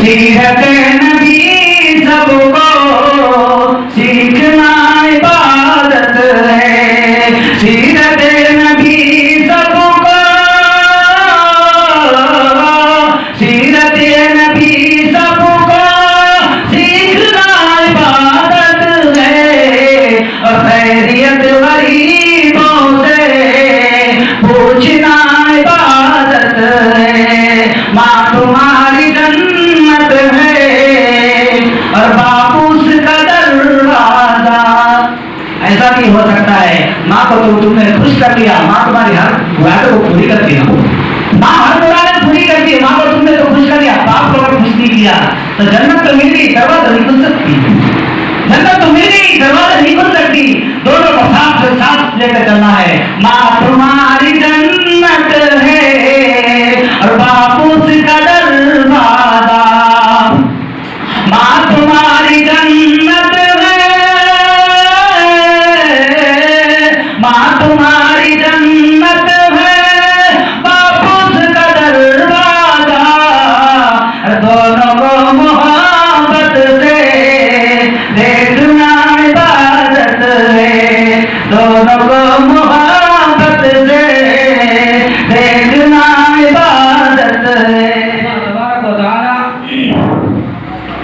सीरत नबी सबको सीखना इबादत है। सीरत नबी सबको सीरत नबी सबको सीखना इबादत है। और खैरियत गरीबों से पूछना इबादत है। माँ तुम्हारी जन्नत है और बापू उसका दरवाजा। ऐसा नहीं हो सकता है माँ को तो तुमने खुश कर लिया, माँ तुम्हारी हर मुरादों को पूरी करती है। माँ हर मुराद पूरी करती है, माँ को तुमने तो खुश कर लिया, बाप को अगर खुश नहीं किया तो जन्नत तो मिल गई, दरवाजा नहीं खुल सकती। जन्नत तो मिल गई, दरवाजा नहीं खुल सकती। दोनों को साथ से साथ लेकर चलना है। माँ तुम्हारी जन्नत है और बापू उसका दरवाजा। माँ तुम्हारी जन्नत माँ तुम्हारी जन्नत है, बापू उसका दरवाजा। दोनों को मोहब्बत से देखना इबादत है। दोनों को मोहब्बत से देखना इबादत है।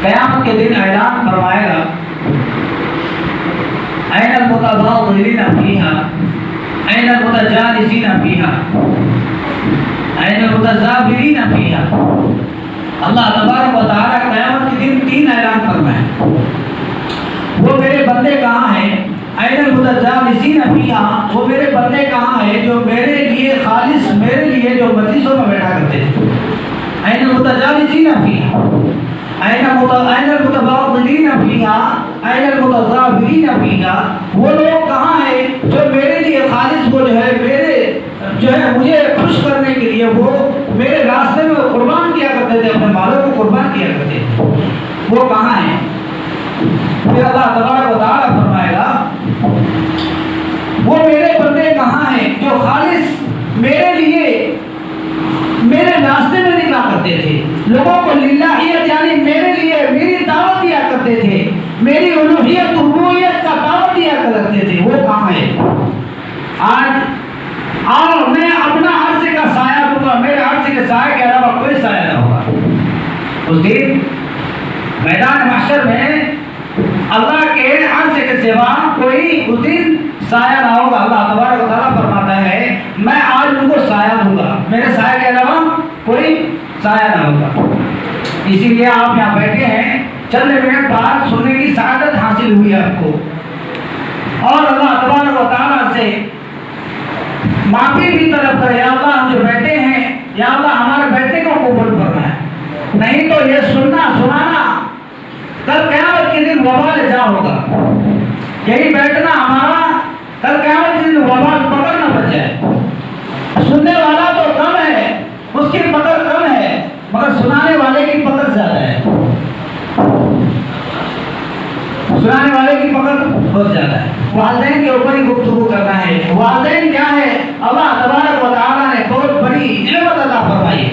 क़यामत के दिन ऐलान फरमाएगा, ऐनल मुतज़ाविरीना फ़ीहा ऐनल मुतजालिसीना फ़ीहा ऐनल मुतज़ाविरीना फ़ीहा। अल्लाह तबारक व तआला क़यामत के दिन तीन ऐलान फरमाए। वो मेरे बंदे कहाँ हैं? ऐनल मुतजालिसीना फ़ीहा, वो मेरे बंदे कहाँ हैं जो मेरे लिए खालिस, मेरे लिए जो मजलिसों में बैठा करते थे। ऐनल मुतजालिसीना फ़ीहा ऐनल मुतज़ाविरीना फ़ीहा ऐनल मुतज़ाविरीना फ़ीहा। वो लोग कहाँ हैं जो मेरे लिए खालिस, वो जो है मेरे जो है मुझे खुश करने के लिए वो मेरे रास्ते में कुर्बान किया करते थे, अपने मालों को कुर्बान किया करते थे। वो कहाँ हैं? फिर अल्लाह तबारक व तआला फरमाएगा, वो मेरे बंदे कहाँ हैं जो खालिस मेरे लिए मेरे रास्ते में निकला करते थे, लोगों को लिल्लाहियत यानी मेरे लिए मेरी दावत दिया करते थे, मेरी उलूहियत रुबूबियत का दावत दिया करते थे। वो कहाँ है? आज और मैं अपना अर्श का साया दूंगा, मेरे अर्श के साया के अलावा कोई साया ना होगा। उस दिन मैदान महशर में अल्लाह के अर्श के सिवा कोई उस दिन साया ना होगा। अल्लाह तबारक व तआला फरमाता है, मैं आज उनको साया दूंगा, मेरे साया के अलावा कोई साया ना होगा। इसीलिए आप यहाँ बैठे हैं, चंद मिनट बाद सुनने की सआदत हासिल हुई आपको। और अल्लाह तबारक व तआला से माफी भी तलब करे, या अल्लाह हम जो बैठे हैं, या अल्लाह हमारे बैठने को कबूल फरमाए। नहीं तो ये सुनना सुनाना कल क़यामत के दिन वबाल जा होगा। यही बैठना हमारा कल क़यामत के दिन वबाल पकड़ न बच जाए। सुनने वाला तो कम है, उसकी पकड़ कम है, मगर सुनाने वाले की पकड़ ज्यादा है। सुनाने वाले की पकड़ बहुत ज्यादा है। वालिदैन के ऊपर ही गुफ्तगू करना है। वालिदैन क्या है? अल्लाह तबारक व तआला ने बहुत बड़ी नेमत अता फरमाई।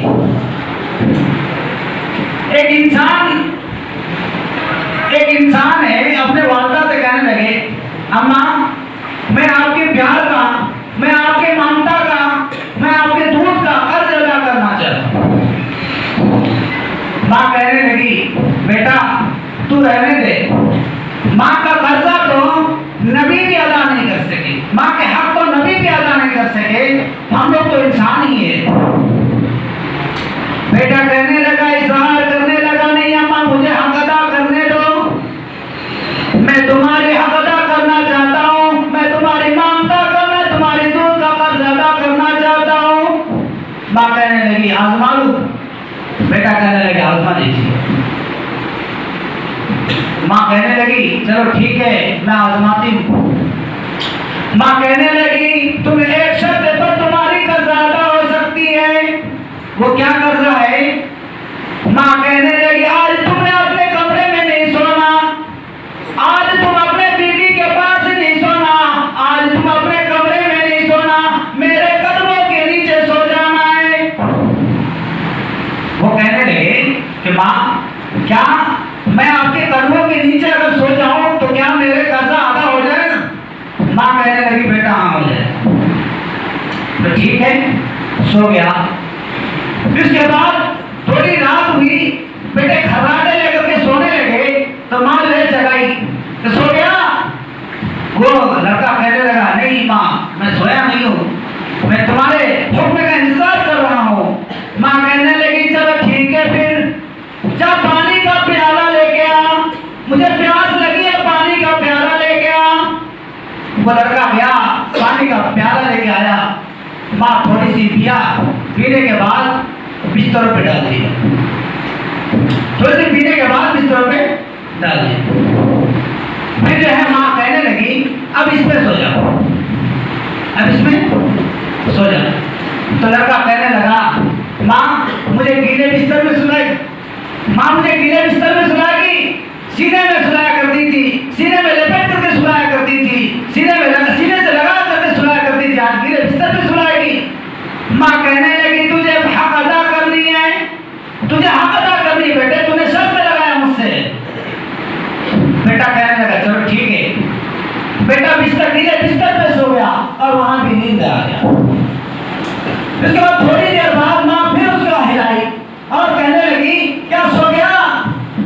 एक इंसान है, अपने वालिदा से कहने लगे, अम्मा मैं आपके प्यार का, मैं आपके ममता का, मैं आपके दूध का कर्ज अदा करना चाहता हूँ। माँ कहने लगी, बेटा तू रहने दे, माँ का कर्जा तो नबी भी अदा नहीं कर सके, माँ के हक तो नबी भी अदा नहीं कर सके, हम लोग तो इंसान ही है। बेटा कहने लगा, इजहार करने लगा, नहीं अम्मा मुझे हक अदा करने दो, मैं तुम्हारी हक अदा करना चाहता हूँ, मैं तुम्हारी ममता का, मैं तुम्हारी दूध का कर्ज अदा करना चाहता हूँ। माँ कहने लगी, आजमा लूं? बेटा कहने लगे, आजमा दीजिए। माँ कहने लगी, चलो ठीक है मैं आजमाती हूँ। माँ कहने लगी, तुम एक शर्त पर तुम्हारी कर्जा अदा हो सकती है। वो क्या कर्जा है? माँ कहने लगी, आज तुमने अपने कमरे में नहीं सोना, आज तुम अपने बीवी के पास नहीं सोना, आज तुम अपने कमरे में नहीं सोना, मेरे कदमों के नीचे सो जाना है। वो कहने लगे कि माँ क्या मैं आपके कदमों के नीचे अगर सो जाऊं तो क्या मेरे कर्जा आधा हो जाएगा? माँ कहने लगी बेटा हाँ हो जाएगा। तो ठीक है, सो गया। इसके बाद थोड़ी रात हुई, बेटे खर्राटे लेकर के सोने लगे तो माँ ले जगाई तो सो गया। वो लड़का कहने लगा नहीं माँ मैं सोया नहीं हूँ, मैं तुम्हारे हुक्म का इंतजार कर रहा हूँ। माँ कहने लगी चलो ठीक है, फिर जब पानी का प्याला लेके आ, मुझे प्यास लगी है, पानी का प्याला लेके आ। वो लड़का गया, पानी का प्याला लेके आया। माँ थोड़ी सी पिया, पीने के बाद बिस्तरों पे डाल दिया। थोड़ी सी पीने के बाद बिस्तरों पे डाल दिया। फिर जो है माँ कहने लगी अब इसमें सो जाओ, अब इसमें सो जाओ। तो लड़का कहने लगा माँ मुझे गीले बिस्तर में सुलाई, माँ मुझे गीले बिस्तर में सुलाएगी, सीने में सुलाया करती थी, सीने में लपेट करके सुलाया करती थी, सीने से लगा करके सुलाया करती थी, आज गीले बिस्तर में सुलाएगी। माँ कहने लगी तुझे हक अदा करनी है, तुझे हक अदा करनी है बेटे, तूने शर्त लगाया मुझसे। बेटा कहने लगा चलो ठीक है। बेटा गीले बिस्तर पे सो गया और वहां भी नींद आ गया। उसके बाद थोड़ी देर बाद माँ फिर उसको हिलाई और कहने लगी क्या सो गया?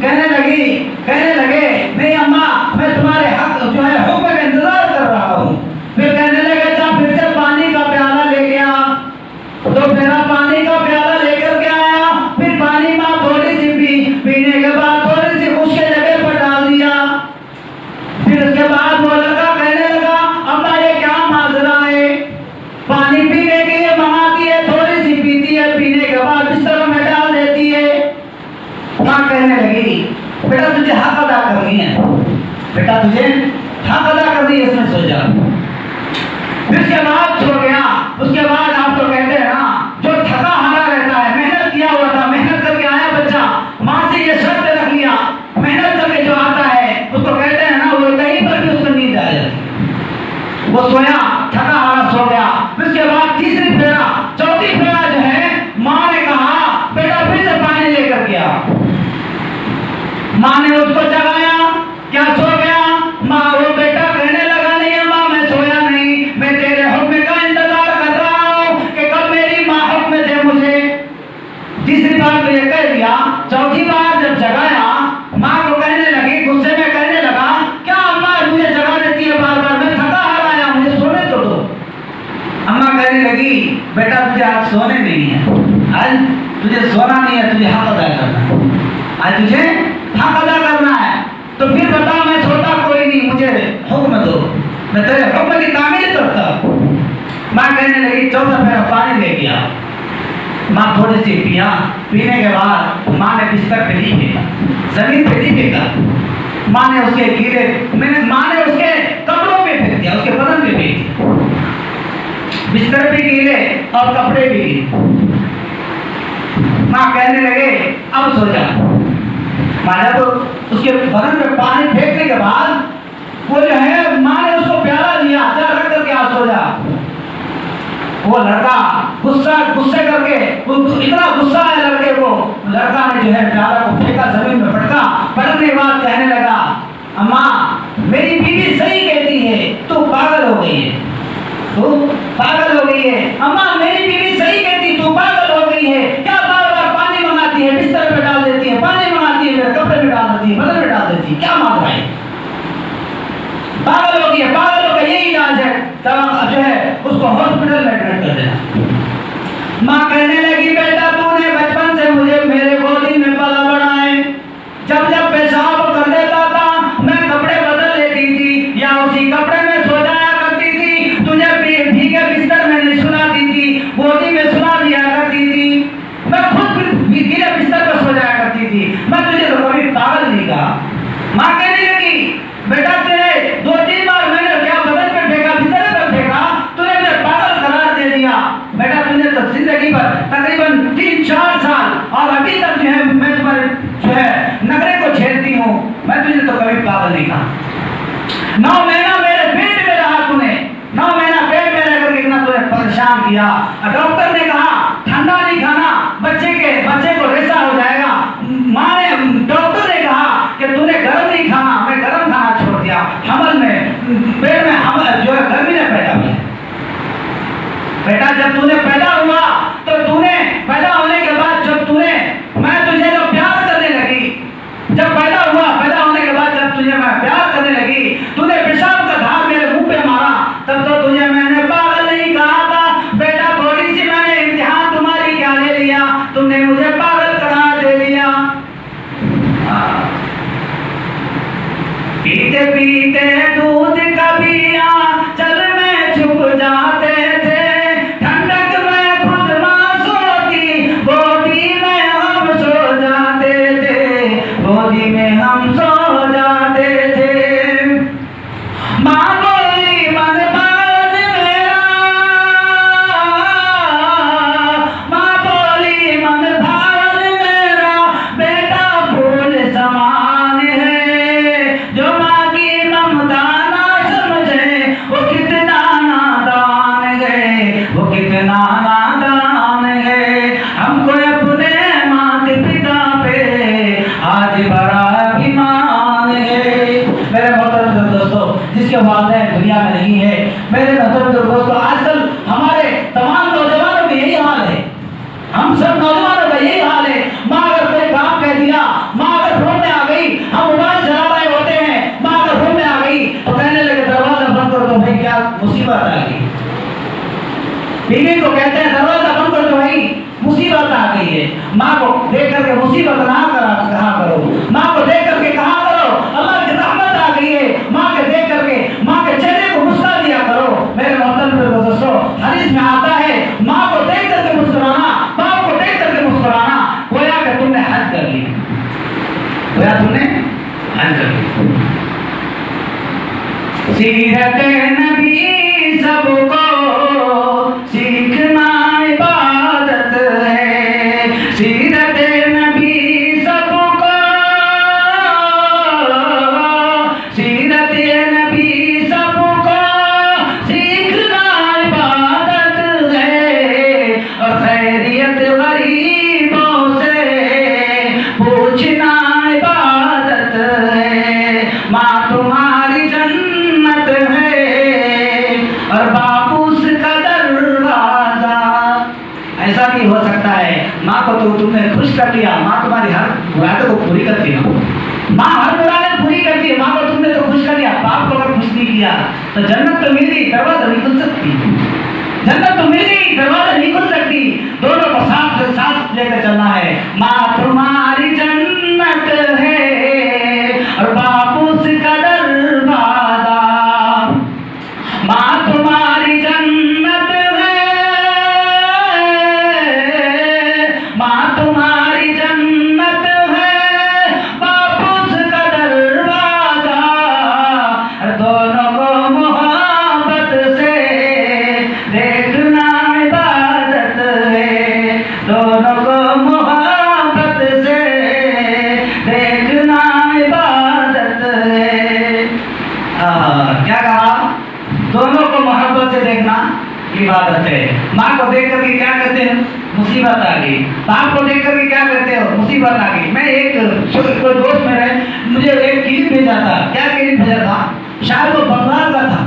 कहने लगे नहीं अम्मा मैं तुम्हारे हक जो है हुक्म का इंतजार कर रहा हूँ। फिर कहने लगे जा फिर से पानी का प्याला लेके आ। तो मेरा पानी का प्याला लेकर के आया, फिर पानी माँ थोड़ी सी पीने के बाद थोड़ी सी उसके जगह पर डाल दिया। फिर उसके बाद वो लड़का कहने लगा अम्मा ये क्या माजरा है, पानी पीने के लिए मंगाती है, थोड़ी सी पीती है, पीने के बाद बिस्तर में डाल देती है। माँ कहने लगी बेटा तुझे हक अदा करनी है, बेटा तुझे हक अदा करनी है, इसमें सो जा। फिर उसके बाद सो गया। उसके बाद आप तो कहते हैं ना जो थका हारा रहता है, मेहनत किया हुआ था, मेहनत करके आया बच्चा, माँ से ये शर्त रख लिया, मेहनत करके जो आता है उसको कहते हैं ना वो कहीं पर भी उसको नींद आ जाती। वो सोया, थका हारा सो गया। फिर उसके बाद तीसरी फेरा, चौथी फेरा जो है माँ ने कहा बेटा फिर से पानी लेकर गया। माँ ने उसको जगाया, क्या सो गया? माँ वो बेटा कहने लगा नहीं अम्मा मैं सोया नहीं, मैं तेरे हुक्म का इंतजार कर रहा हूँ कि कब मेरी माँ हुक्म दे मुझे। तीसरी बार तो ये कह दिया। चौथी बार जब जगाया माँ को कहने लगी, गुस्से में कहने लगा क्या अम्मा मुझे जगा देती है बार बार, मैं थका हारा आया, मुझे सोने तो दो। अम्मा कहने लगी बेटा तुझे आज सोने नहीं है, आज तुझे सोना नहीं है, तुझे हक अदा करना है, आज तुझे हक अदा करना है। तो फिर बता मैं सोता कोई नहीं, मुझे हुक्म दो, मैं तेरे हुक्म की तामील करता हूँ। माँ कहने लगी चौथा फेरा पानी ले गया। माँ थोड़ी सी पिया, पीने के बाद माँ ने बिस्तर पे नहीं फेंका, जमीन पे नहीं फेंका, माँ ने उसके माँ ने उसके कपड़ों पे फेंक दिया, उसके बदन पे फेंक दिया। बिस्तर भी गीले और कपड़े भी गीले। माँ कहने लगे अब सो जा। माँ जब उसके बदन पे पानी फेंकने के बाद वो जो है माँ ने उसको प्याला दिया, जा रख करके आ सो जा। वो लड़का गुस्से करके, इतना गुस्सा है लड़के को, लड़का ने जो है प्याला को फेंका, जमीन में पटका। पटकने के बाद कहने लगा अम्मा मेरी बीवी सही कहती है, तू पागल हो गई है, तू पागल हो गई है। अम्मा मेरी बीवी सही कहती, तू पागल हो गई है, क्या बार बार पानी मंगाती है, बिस्तर पे डाल देती है, पानी मंगाती है, मेरे कपड़े में डाल देती है, बदन में डाल देती है, क्या मांग रहा है? पागल हो गया, पागल हो गया, यही इलाज है, तब जो है उसको हॉस्पिटल में एडमिट कर देना। माँ कहने लगी बेटा तूने बचपन से मुझे मेरे गोदी में पला बड़ा है, जब जब पेशाब कर देता था मैं कपड़े बदल लेती थी या उसी कपड़े में सो जाया करती थी, तुझे भीगे बिस्तर में नहीं सुलाती थी, गोदी में सुला दिया करती थी, मैं खुद गीले बिस्तर पर सो जाया करती थी, मैं तुझे तो कभी पागल नहीं कहा। माँ कहने लगी बेटा तेरे 2-3 बार मैंने क्या बदन पे फेंका, बिस्तर पर फेंका, तूने मुझे पागल करार दे दिया। बेटा तुझे तो जिंदगी भर तकरीबन 3-4 साल और अभी तक जो है मैं तुम्हारे जो है नखरे को झेलती हूँ, मैं तुझे तो कभी पागल नहीं कहा। 9 महीना मेरे पेट में रहा तूने, 9 महीना पेट में रह करके इतना तूने परेशान किया। डॉक्टर ने कहा ठंडा नहीं खाना, बच्चे को रेशा हो जाएगा। माँ ने गोदी में हम सो जाते थे। माँ बोली मन पान मेरा, माँ बोली मन भान मेरा, बेटा फूल समान है। जो माँ की ममता ना समझे वो कितना नादान है, वो कितना नादान है। हमको अपने माता पिता पे आज बड़ा अभिमान है। मेरे मोहतरम दोस्तों, जिसके वालिदैन दुनिया में नहीं है, मेरे मोहतरम दोस्तों, आजकल हमारे तमाम नौजवानों में यही हाल है। हम सब नौजवानों का यही हाल है। माँ अगर कोई काम कह दिया, माँ अगर फोन में आ गई, हम मोबाइल चला रहे होते हैं, माँ अगर फोन में आ गई तो कहने लगे दरवाजा बंद कर दो भाई, क्या मुसीबत आ गई। बीवी को कहते हैं दरवाजा बंद कर दो भाई, मुसीबत आ गई है। माँ को देख करके मुसीबत ना कहा करो, माँ को देख करके कहा करो अल्लाह की रहमत आ गई है। माँ के देख करके माँ के चेहरे को मुस्कुरा दिया करो। मेरे मोहतरम दोस्तों, हदीस में आता है माँ को देख करके मुस्कुराना, बाप को देख करके मुस्कुराना, गोया कि तुमने हज कर ली, गोया तुमने हज कर ली। सीरत नबी सबको सीखना इबादत है, सीरत नबी सबको, सीरत नबी सबको सीखना इबादत है। और खैरियत गरीबों से पूछना इबादत है। माँ तुम्हारी जन्नत है और बापू उसका दरवाजा। ऐसा भी हो सकता है माँ को तो तुमने खुश कर लिया, माँ तुम्हारी हर मुरादों को पूरी करती है, माँ हर मुरादें पूरी करती है, माँ को तुमने तो खुश कर लिया। बाप को अगर खुश नहीं किया तो जन्नत तो मिल गई, दरवाजा नहीं खुल सकती। जन्नत तो मिल गई, दरवाजा नहीं खुल सकती। दोनों को साथ साथ लेकर चलना है। माँ तुम्हारी जन्नत है और बापू उसका दरवाजा। माँ तुम्हारी जन्नत है, माँ तुम्हारी जन्नत है, बापू उसका दरवाजा। दोनों को मोहब्बत से देखना इबादत है, दोनों को मोहब्बत से देखना इबादत है। क्या कहा? दोनों को मोहब्बत से देखना इबादत है। माँ को देख करके क्या कहते हैं? मुसीबत आ गई। बाप को देख करके क्या कहते हो? मुसीबत आ गई। मैं एक कोई दोस्त मेरे मुझे एक क्लिप भेजा था। क्या क्लिप भेजा था? शायद वो बंगाल का था।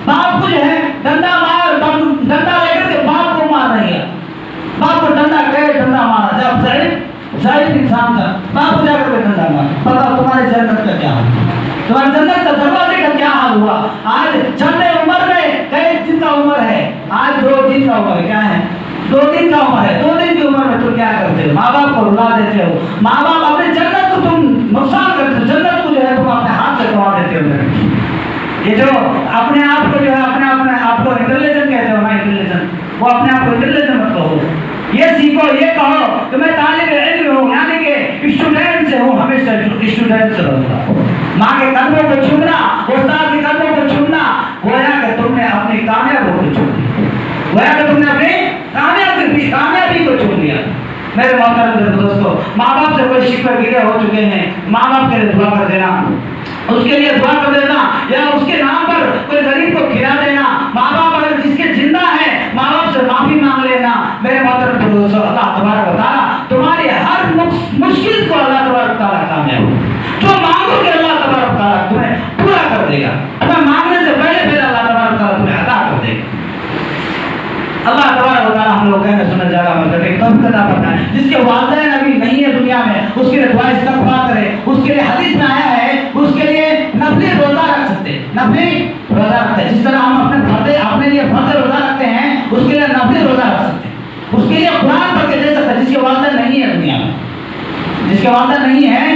बाप को जो है डंडा लेकर के बाप को मार रही है। बाप को डंडा मारा। जब जाहिर इंसान था, बाप को जाकर के डंडा मारा। पता तुम्हारे जन्नत का क्या हाल, तुम्हारे जन्नत का दरवाजे का क्या हाल हुआ। आज चंदे उम्र में कई दिन का उम्र है, आज 2 दिन का उम्र है। क्या है? 2 दिन का उम्र है। 2 दिन की उम्र में तुम क्या करते हो? माँ बाप को रुला देते हो। माँ बाप अपने जन्नत को तुम नुकसान करते हो। जन्नत को जो है तुम अपने हाथ से गवा देते हो। ये जो अपने आप को जो है अपने आप को इंटेलिजेंट कहते हो ना, इंटेलिजेंट, वो अपने आप को इंटेलिजेंट मत कहो। ये सीखो, ये कहो कि मैं तालिब इल्म हूँ, यानी कि स्टूडेंट से हूँ, हमेशा स्टूडेंट से रहूँगा। माँ के कदमों को छूना, उस्ताद के कदमों को छूना, गोया कि तुमने अपनी कामयाबी को छू लिया, गोया कि तुमने अपनी कामयाबी को छू लिया। मेरे मोहतरम दोस्तों, माँ बाप से कोई शिकवे गिले हो चुके हैं, माँ बाप के लिए दुआ कर देना, उसके लिए दुआ कर देना, या उसके नाम पर कोई गरीब को खिला देना। माँ बाप अगर जिसके जिंदा है, माँ बाप से माफी मांग लेना। मेरे मोहतरम दोस्तों, अल्लाह तबारक व तआला तुम्हारी हर मुश्किल को अल्लाह तबारक व तआला कामयाब, जो मांगोगे अल्लाह तबारक व तआला तुम्हें पूरा कर देगा। तुम्हें मांगने से पहले अल्लाह तबारक व तआला तुम्हें अता कर देगा। अल्लाह तबारक व तआला हम लोग कहने सुनने ज़्यादा मत करें, तब अता करना है। जिसके वालिदैन अभी नहीं है दुनिया में, उसके लिए दुआ इस्तग़फ़ार करें। उसके लिए हदीस में आया है, उसके लिए नफली रोजा रख सकते हैं, नफली रोजा रखते हैं। जिस तरह हम अपने लिए फर्ज रोजा रखते हैं, उसके लिए नफली रोजा रख सकते हैं। उसके लिए कुरान पढ़ के दे सकते हैं। जिसके वालिदैन नहीं है दुनिया में, जिसके वालिदैन नहीं है,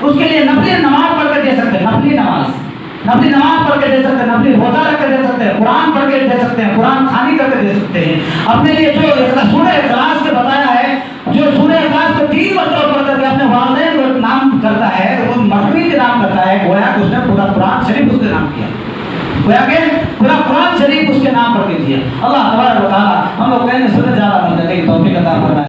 उसके लिए नफली नमाज पढ़ के दे सकते हैं। नफली नमाज पढ़ के दे सकते हैं, नफली रोजा रख के दे सकते हैं, कुरान पढ़ के दे सकते हैं, कुरान खानी करके दे सकते हैं। अपने लिए जो सूरह इखलास के बताया है, जो सूरह इखलास को 3 मरतबा पढ़ करके अपने वालिदैन को नाम करता है, वो गोया के पूरा कुरान शरीफ उसके नाम पर कीजिए। अल्लाह तबारक व तआला हम लोग कहने सुने ज़्यादा मदद की तौफीक अता फरमाए।